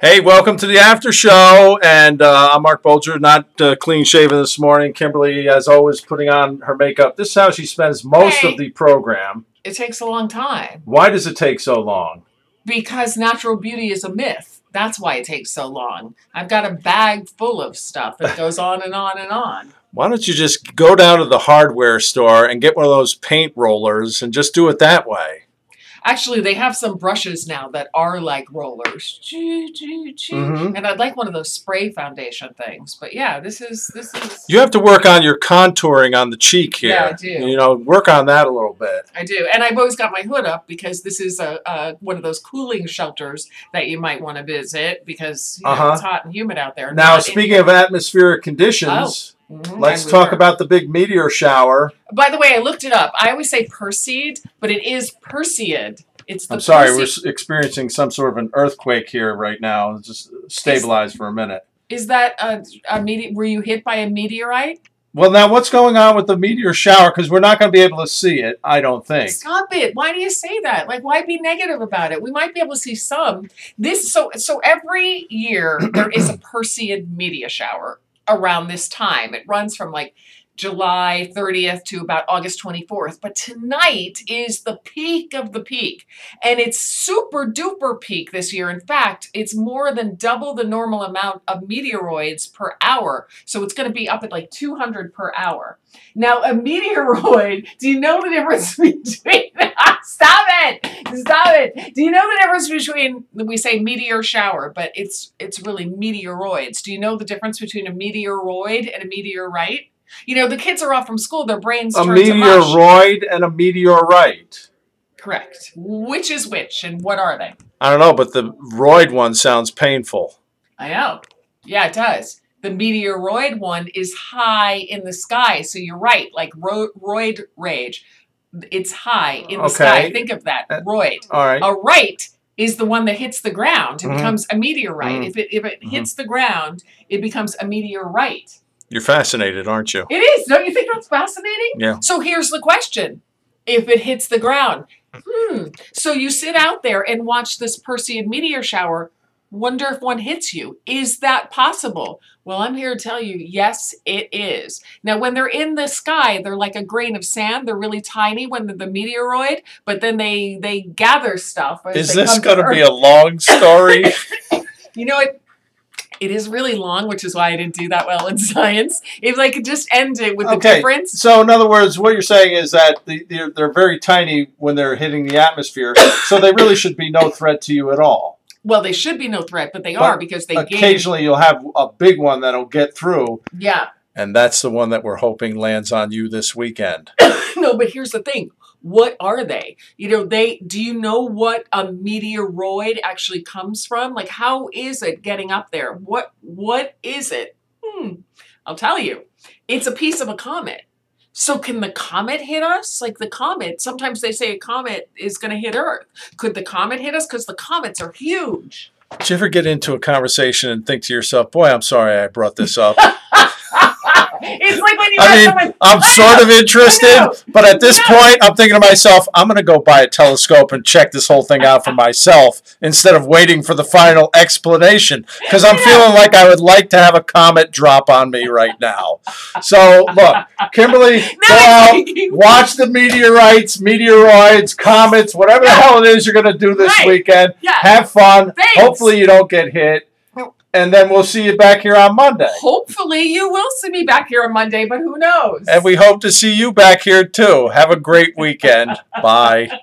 Hey, welcome to the after show, and I'm Mark Bolger, not clean shaven this morning. Kimberly, as always, putting on her makeup. This is how she spends most of the program. It takes a long time. Why does it take so long? Because natural beauty is a myth. That's why it takes so long. I've got a bag full of stuff that goes on and on and on. Why don't you just go down to the hardware store and get one of those paint rollers and just do it that way? Actually, they have some brushes now that are like rollers. And I'd like one of those spray foundation things. But yeah, this is. You have to work on your contouring on the cheek here. Yeah, I do. You know, work on that a little bit. I do. And I've always got my hood up because this is one of those cooling shelters that you might want to visit because you know, it's hot and humid out there. Now, speaking of atmospheric conditions... Let's talk about the big meteor shower. By the way, I looked it up. I always say Perseid, but it is Perseid. It's the I'm sorry, we're experiencing some sort of an earthquake here right now. Just stabilize for a minute. Is that a meteor? Were you hit by a meteorite? Well, now what's going on with the meteor shower? Because we're not going to be able to see it, I don't think. Stop it! Why do you say that? Like, why be negative about it? We might be able to see some. So every year there is a Perseid meteor shower around this time. It runs from like July 30th to about August 24th. But tonight is the peak of the peak. And it's super duper peak this year. In fact, it's more than double the normal amount of meteoroids per hour. So it's going to be up at like 200 per hour. Now, a meteoroid, do you know the difference between... Stop it! Stop it! Do you know the difference between, we say meteor shower, but it's really meteoroids. Do you know the difference between a meteoroid and a meteorite? You know, the kids are off from school, their brains turn to mush. A meteoroid and a meteorite. Correct. Which is which, and what are they? I don't know, but the roid one sounds painful. I know. Yeah, it does. The meteoroid one is high in the sky, so you're right, like roid rage. It's high in the sky. Think of that, roid. All right. A right is the one that hits the ground. It becomes a meteorite. If it hits the ground, it becomes a meteorite. You're fascinated, aren't you? It is. Don't you think that's fascinating? Yeah. So here's the question. If it hits the ground, so you sit out there and watch this Perseid meteor shower, wonder if one hits you. Is that possible? Well, I'm here to tell you, yes, it is. Now, when they're in the sky, they're like a grain of sand. They're really tiny when they're the meteoroid, but then they gather stuff. Is this going to be a long story? You know what? It is really long, which is why I didn't do that well in science. If I could just end it with the difference. So, in other words, what you're saying is that they're very tiny when they're hitting the atmosphere, so they really should be no threat to you at all. Well, they should be no threat, but they are because they occasionally you'll have a big one that'll get through. Yeah. And that's the one that we're hoping lands on you this weekend. No, but here's the thing. What are they? You know, do you know what a meteoroid actually comes from? Like, how is it getting up there? What is it? I'll tell you. It's a piece of a comet. So can the comet hit us? Like the comet, sometimes they say a comet is going to hit Earth. Could the comet hit us? Because the comets are huge. Did you ever get into a conversation and think to yourself, boy, I'm sorry I brought this up? It's like when you someone, I'm sort of interested, but at this point, I'm thinking to myself, I'm going to go buy a telescope and check this whole thing out for myself instead of waiting for the final explanation, because I'm feeling like I would like to have a comet drop on me right now. So, look, Kimberly, go out, watch the meteorites, meteoroids, comets, whatever the hell it is you're going to do this weekend. Yeah. Have fun. Thanks. Hopefully you don't get hit. And then we'll see you back here on Monday. Hopefully you will see me back here on Monday, but who knows? And we hope to see you back here too. Have a great weekend. Bye.